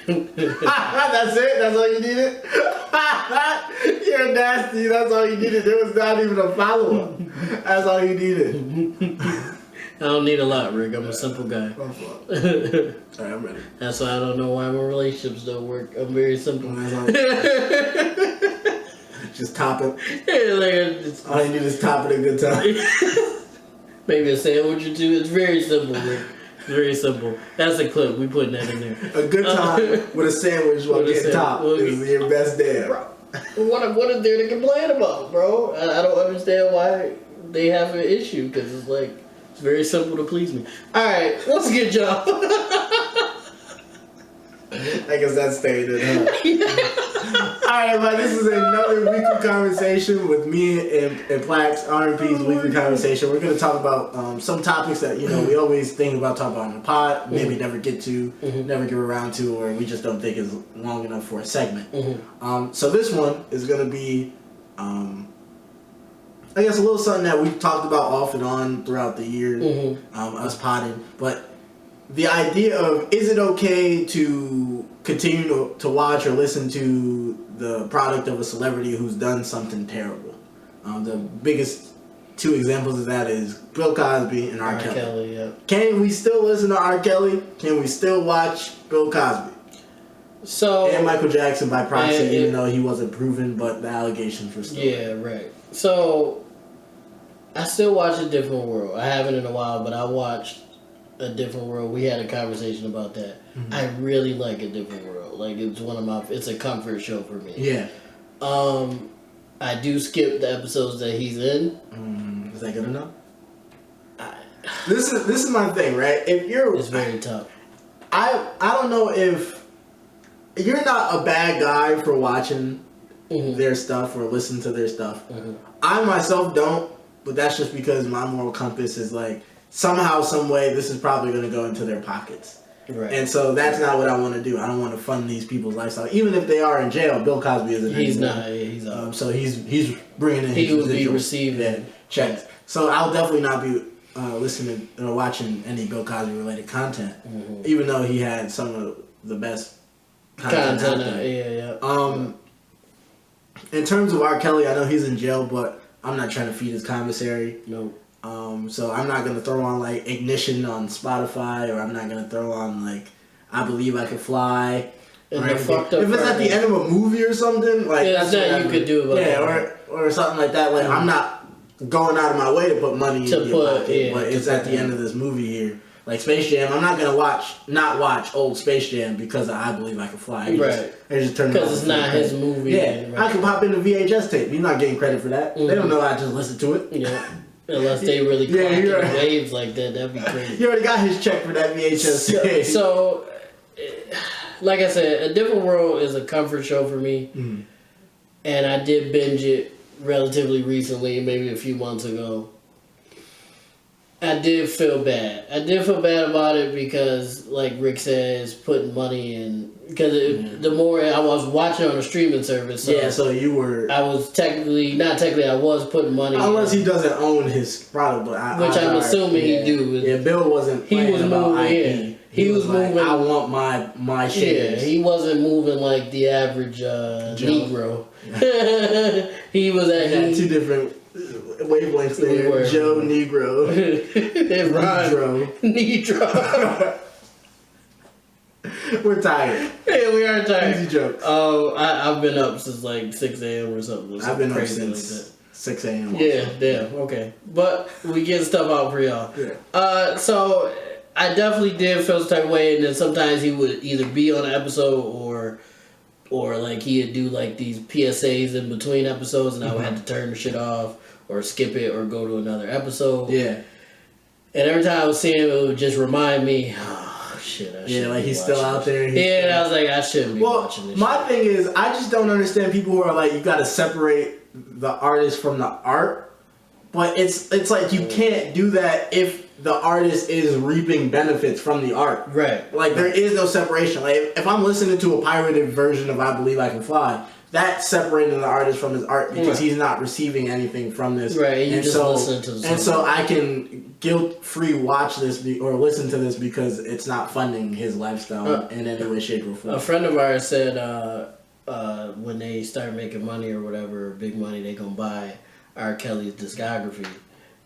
That's it? That's all you needed? You're nasty. That's all you needed. There was not even a follow-up. That's all you needed. I don't need a lot, Rick. I'm a simple guy. Alright, I'm ready. That's why I don't know why my relationships don't work. I'm very simple. Just top it. Yeah, like, all you need is top it a good time. Maybe a sandwich or two. It's very simple, Rick. Very simple. That's a clip. We putting that in there. A good time with a sandwich while getting top is your best day. What is there to complain about, bro? I don't understand why they have an issue, because it's like, it's very simple to please me. Alright, what's a good job? I guess that's staying in, huh? Alright, everybody, this is another weekly conversation with me and PLAX, R&P's weekly conversation. We're going to talk about some topics that, you know, we always think about talking about on the pod, maybe never get to, never get around to, or we just don't think is long enough for a segment. So this one is going to be, I guess, a little something that we've talked about off and on throughout the year, us podding, but the idea of, is it okay to continue to watch or listen to the product of a celebrity who's done something terrible? The biggest two examples of that is Bill Cosby and R.Kelly. Yeah. Can we still listen to R. Kelly? Can we still watch Bill Cosby? So, and Michael Jackson by proxy, even though he wasn't proven, but the allegations were still there. Right. So, I still watch A Different World. I haven't in a while, but I watched A Different World. We had a conversation about that. I really like A Different World. Like, it's one of my, it's a comfort show for me. Yeah. I do skip the episodes that he's in. Is that good enough? This is my thing, right? If you're, it's very tough. I don't know if you're not a bad guy for watching their stuff or listening to their stuff. I myself don't, but that's just because my moral compass is like, somehow, some way, this is probably going to go into their pockets. Right. And so that's not what I want to do. I don't want to fund these people's lifestyle. Even if they are in jail, Bill Cosby isn't. He's not. He's so he's bringing in. He will be receiving checks. So I'll definitely not be listening or watching any Bill Cosby related content, even though he had some of the best content out there. In terms of R. Kelly, I know he's in jail, but I'm not trying to feed his commissary. No. So I'm not gonna throw on like Ignition on Spotify, or I'm not gonna throw on like I Believe I Can Fly. If it's at the end of a movie or something, like that's that you could do. Or something like that. Like I'm not going out of my way to put money in your pocket, but it's at the end of this movie here. Like Space Jam, I'm not gonna not watch old Space Jam because of I Believe I Can Fly. I just turn it because it's not his movie. Yeah, I can pop in the VHS tape. You're not getting credit for that. They don't know I just listened to it. Yeah. Unless they really clock waves like that, that'd be crazy. You already got his check for that VHS. So, like I said, A Different World is a comfort show for me. And I did binge it relatively recently, maybe a few months ago. I did feel bad. I did feel bad about it because, like Rick says, putting money in. Because the more I was watching on a streaming service. So so you were. I was I was putting money unless in. He doesn't own his product, but which I'm assuming he do. Yeah, Bill wasn't. He was moving. He was moving. Like, I want my shares. Yeah, he wasn't moving like the average Negro. He was at two different wavelengths there. Joe Negro. Negro. We're tired. Yeah, we are tired. Easy jokes. I've been up since like 6 a.m. or something. I've been up since like 6 a.m. Yeah, damn. Okay, but we get stuff out for y'all. Yeah. So I definitely did feel some type of way, and then sometimes he would either be on an episode or like he'd do like these PSAs in between episodes, and I would have to turn the shit off or skip it or go to another episode. Yeah. And every time I was seeing him, it would just remind me. Shit, like he's still out there. And I was like, I shouldn't be watching this. My thing is, I just don't understand people who are like, you got to separate the artist from the art. But it's like you can't do that if the artist is reaping benefits from the art. Right. Like there is no separation. Like if I'm listening to a pirated version of I Believe I Can Fly, that's separating the artist from his art because he's not receiving anything from this. Right, and you just so, listen to the song. And so I can guilt-free watch this or listen to this because it's not funding his lifestyle in any way, shape, or form. A friend of ours said when they start making money or whatever, big money, they gonna buy R.Kelly's discography.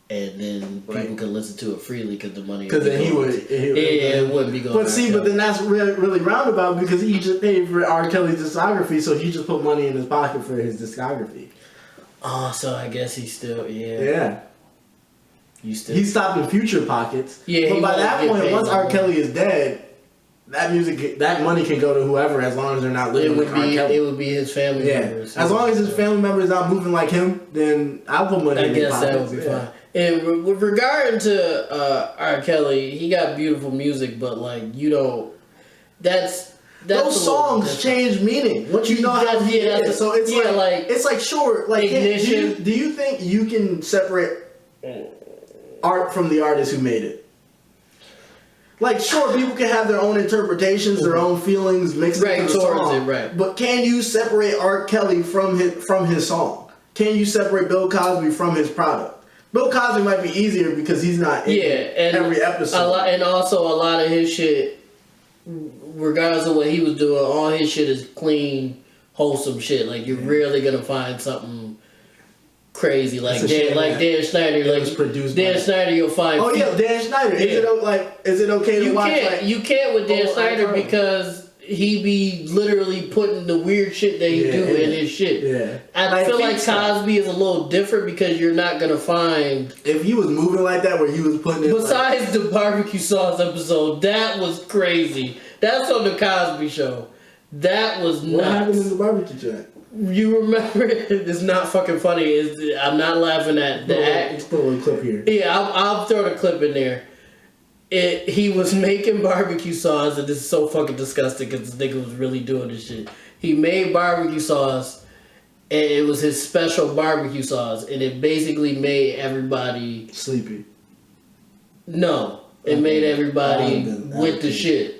And then people can listen to it freely because the money. Because then he wouldn't be going. But see, but then that's really roundabout because he just paid for R. Kelly's discography, so he just put money in his pocket for his discography. Oh, so I guess he's still yeah. He stopped in future pockets. Yeah, but by that point, once R. Kelly is dead, that money can go to whoever as long as they're not living with R. Kelly. It would be his family members. As long as his family member is not moving like him, then I'll put money in his pocket. I guess that would be fine. And with regard to R. Kelly, he got beautiful music, but like that's those songs change meaning once you know how he is. So it's like sure, like do you think you can separate art from the artist who made it? Like sure, people can have their own interpretations, their own feelings mixed into the song, but can you separate R. Kelly from his song? Can you separate Bill Cosby from his product? Bill Cosby might be easier because he's not in every episode. And also a lot of his shit, regardless of what he was doing, all his shit is clean, wholesome shit. Like you're rarely gonna find something crazy like Dan Schneider. Like produced Dan Schneider, you'll find. Oh yeah, Dan Schneider. Yeah. Is it okay to watch? You can't with Dan Schneider because he be literally putting the weird shit that he do in his shit. Yeah. I feel like Cosby is a little different because you're not gonna find if he was moving like that where he was putting it. Besides the barbecue sauce episode, that was crazy. That's on the Cosby Show. That was nuts. What happened in the barbecue joint? You remember it? It's not fucking funny. I'm not laughing at the act. Let's put a little clip here. Yeah, I'll throw the clip in there. He was making barbecue sauce, and this is so fucking disgusting because this nigga was really doing this shit. He made barbecue sauce, and it was his special barbecue sauce, and it basically made everybody sleepy. No, it made everybody with the shit.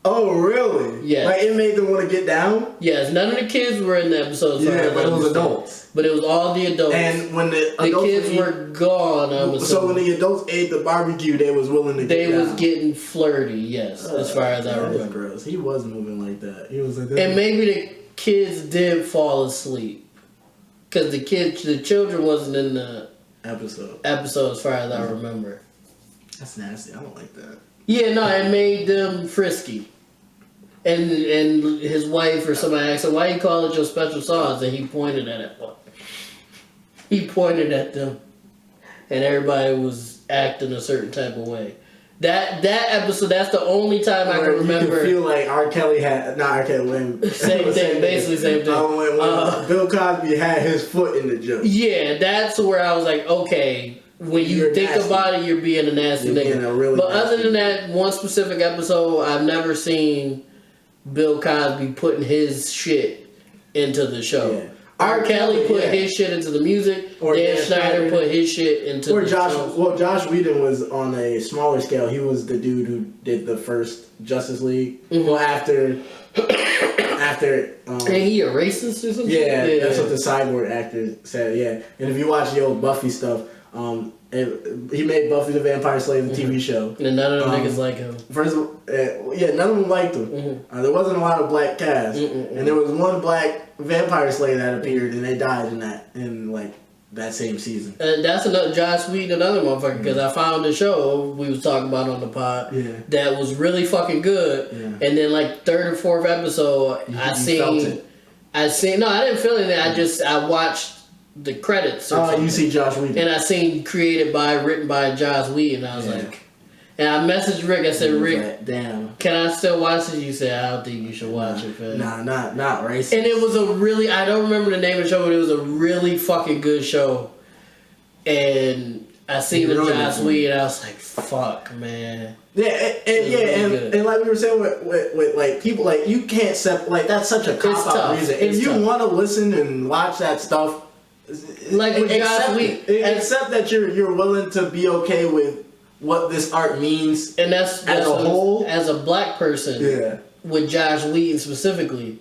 Oh, really? Yeah. Like, it made them want to get down? Yes, none of the kids were in the episode. Yeah, but it was adults. But it was all the adults. And when the kids were gone, so when the adults ate the barbecue, they was willing to get down. They was getting flirty, yes, as far as I remember. Gross. He was moving like that. He was like that. And maybe the kids did fall asleep. Because the children wasn't in the episode as far as I remember. That's nasty. I don't like that. Yeah, no, it made them frisky. And his wife or somebody asked him, why you call it your special sauce? And he pointed at it. He pointed at them. And everybody was acting a certain type of way. That episode, that's the only time I can remember. You can feel like R. Kelly had, not R. Kelly, same thing, basically same thing. When Bill Cosby had his foot in the joke. Yeah, that's where I was like, okay, when you think about it, you're being a nasty nigga. But other than that, one specific episode, I've never seen Bill Cosby putting his shit into the show. Yeah. R. Kelly put his shit into the music. Or Dan Schneider put his shit into the show. Well, Josh Whedon was on a smaller scale. He was the dude who did the first Justice League. Mm-hmm. Well, after. And he a racist or something? Yeah, that's what the Cyborg actor said. Yeah, and if you watch the old Buffy stuff, he made Buffy the Vampire Slayer, the TV show. And none of them niggas like him. First of all, none of them liked him. Mm-hmm. There wasn't a lot of black cast. And there was one black Vampire Slayer that appeared, and they died in that same season. And that's another Josh Whedon, another motherfucker, because I found a show we was talking about on the pod that was really fucking good. Yeah. And then like third or fourth episode, I seen. No, I didn't feel anything. I watched the credits. You see Josh Whedon. And I seen written by Josh Whedon. I was like, and I messaged Rick. I said, Rick, like, damn, can I still watch it? You said, I don't think you should watch it, fam. Nah, not racist. And it was I don't remember the name of the show, but it was a really fucking good show. And I seen the Josh Whedon, and I was like, fuck, man. Yeah, and like we were saying with like people, like you can't that's such a cop-out reason. If you want to listen and watch that stuff, like with Josh Whedon, accept that you're willing to be okay with what this art means, and that's as a whole. As a black person, with Josh Whedon specifically,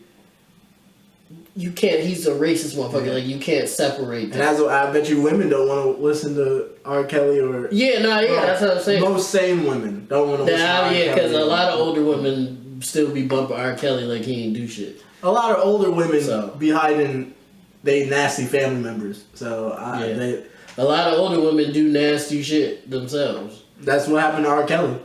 you can't. He's a racist motherfucker. Like you can't separate them. And that's what I bet you women don't want to listen to R. Kelly or that's what I'm saying. Most sane women don't want to listen to R. Kelly. Because a lot of older women still be bumping R. Kelly like he ain't do shit. A lot of older women be hiding they nasty family members. So a lot of older women do nasty shit themselves. That's what happened to R. Kelly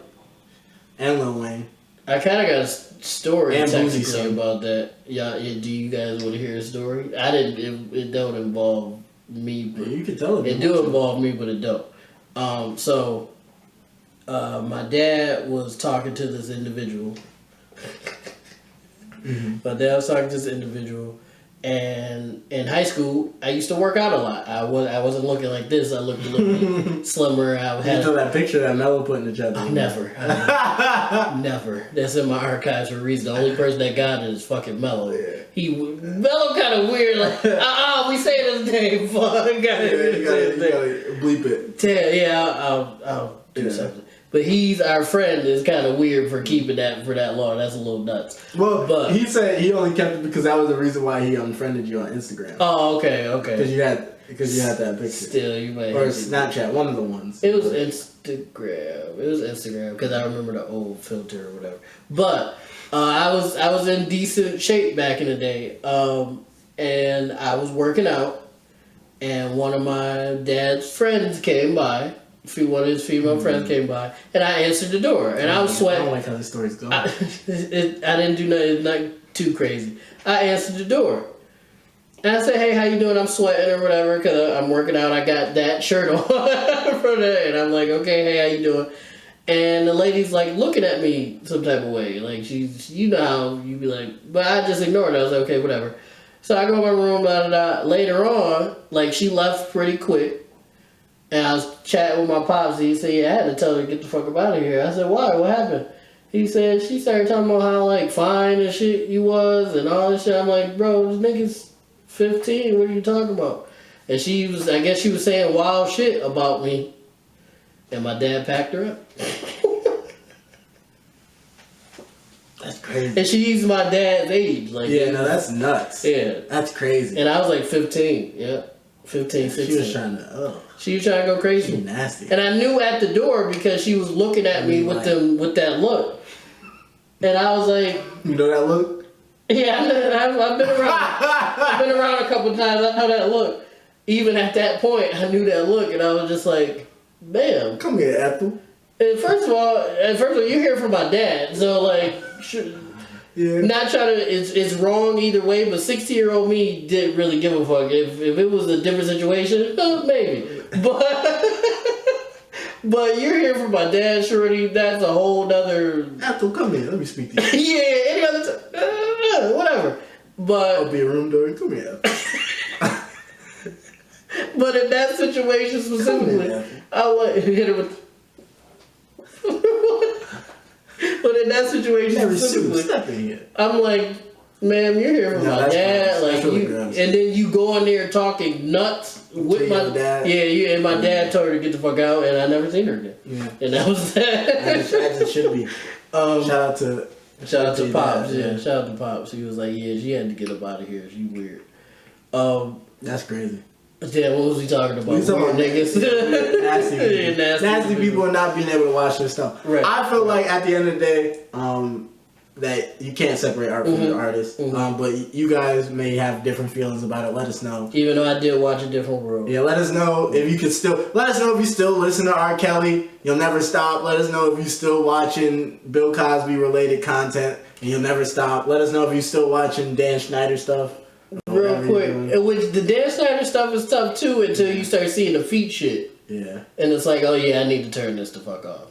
and Lil Wayne. I kind of got a story and technically about that. Yeah, do you guys want to hear a story? I didn't. It don't involve me. But you can tell it. It do involve me, but it don't. My dad was talking to this individual. My dad was talking to this individual, and in high school, I used to work out a lot. I wasn't looking like this. I looked a little slimmer. I had you saw that picture that Mello put in the chat. Never. Never. That's in my archives for a reason. The only person that got it is fucking Mello. Yeah. Mello kind of weird. Like, we say his name. Fuck. You gotta bleep it. I'll do something. But our friend is kind of weird for keeping that for that long. That's a little nuts. Well, but he said he only kept it because that was the reason why he unfriended you on Instagram. Oh, okay. Because you had that picture. Still, you might. Or Snapchat, one of the ones. It was Instagram because I remember the old filter or whatever. But I was in decent shape back in the day, and I was working out, and one of my dad's friends came by. One of his female friends came by, and I answered the door, and I was sweating. I don't like how this story's going. I didn't do nothing, not too crazy. I answered the door, and I said, "Hey, how you doing? I'm sweating or whatever because I'm working out. I got that shirt on for that," and I'm like, "Okay, hey, how you doing?" And the lady's like looking at me some type of way, like you know how you be like, but I just ignored it. I was like, "Okay, whatever." So I go in my room. Later on, like she left pretty quick. And I was chatting with my pops. He said, I had to tell her to get the fuck up out of here. I said, why? What happened? He said, she started talking about how, like, fine and shit you was and all this shit. I'm like, bro, this nigga's 15. What are you talking about? And I guess she was saying wild shit about me. And my dad packed her up. That's crazy. And she's my dad's age. Like, that's nuts. Yeah. That's crazy. And I was like 15. Yeah. 15, 16. She was trying to, She was trying to go crazy. She nasty. And I knew at the door because she was looking at me with that look. And I was like... You know that look? Yeah, I've been around. I've been around a couple times. I know that look. Even at that point, I knew that look. And I was just like, damn. Come here, Ethel. And first of all, you're here from my dad. So, like... Not trying to, it's wrong either way, but 16-year-old me didn't really give a fuck. If it was a different situation, maybe. But you're here for my dad, shorty. That's a whole nother. Ethel, come here. Let me speak to you. Any other time, whatever. But I'll be a room door. Come here. But in that situation specifically, I would hit her with. But in that situation specifically, I'm like, ma'am, you're here for my dad. Like and then you go in there talking nuts with my dad. Yeah, and my dad told her to get the fuck out, and I never seen her again. Yeah. And that was that. As it should be. Shout out to Pops. Yeah, shout out to Pops. He was like, she had to get up out of here. She weird. That's crazy. Yeah, what was he talking about? We talking about niggas. Nasty people and not being able to watch their stuff. Right. I feel like at the end of the day, that you can't separate art from the artist. But you guys may have different feelings about it. Let us know. Even though I did watch A Different World. Yeah, let us know if you could still. Let us know if you still listen to R. Kelly. You'll never stop. Let us know if you still watching Bill Cosby related content and you'll never stop. Let us know if you still watching Dan Schneider stuff. Real quick, which the Dan Schneider stuff is tough too until you start seeing the feet shit. Yeah. And it's like, I need to turn this the fuck off.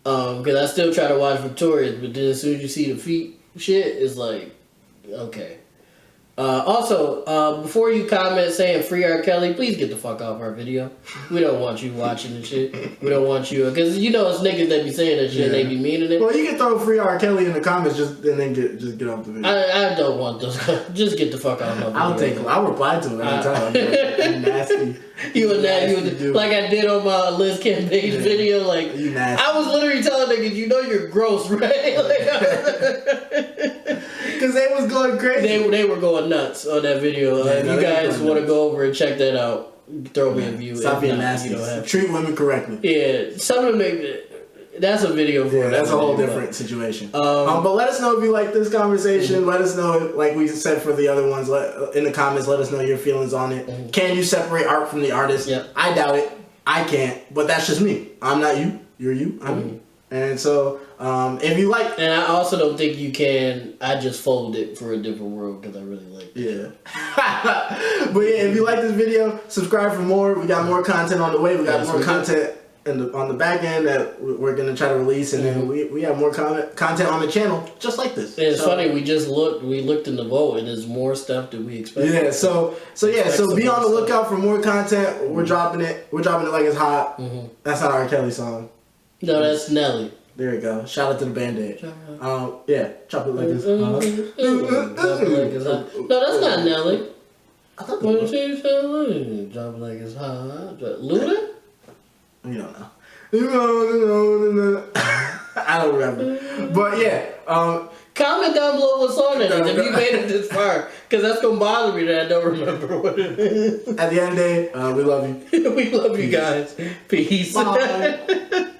Because I still try to watch Victorious, but then as soon as you see the feet shit, it's like, okay. Also, before you comment saying free R. Kelly, please get the fuck off our video. We don't want you watching the shit. We don't want you, because it's niggas that be saying that shit and they be meaning it. Well, you can throw free R. Kelly in the comments and then get off the video. I don't want those. Just get the fuck off my video. I'll reply to it every time. You nasty. You like I did on my Liz campaign video. Like you nasty. I was literally telling niggas, you're gross, right? Because they was going crazy. They were going nuts on that video. Yeah, If you guys want to go over and check that out, throw me a view. Stop being nasty. Treat women correctly. Yeah, some of them. That's a video for that's a whole different situation. But let us know if you like this conversation. Let us know, like we said for the other ones, in the comments. Let us know your feelings on it. Can you separate art from the artist? Yep. I doubt it. I can't. But that's just me. I'm not you. You're you. I'm you. And so, if you like, and I also don't think you can. I just fold it for a different world because I really like it. Yeah. But yeah, if you like this video, subscribe for more. We got more content on the way. We got more content on the back end that we're gonna try to release, and then we have more content on the channel just like this. And it's funny. We looked in the vote, and there's more stuff that we expect. Yeah. So be on the lookout for more content. We're dropping it. We're dropping it like it's hot. That's not R.Kelly song. No, that's Nelly. There you go. Shout out to the Band-Aid. Yeah, chop it like this. Drop it like it's hot. No, that's not Nelly. I thought Drop it like it's hot. Luda? You don't know. I don't remember. But yeah. Comment down below what song that is if you made it this far. Because that's going to bother me that I don't remember what it is. At the end of the day, we love you. We love you guys. Peace. Bye.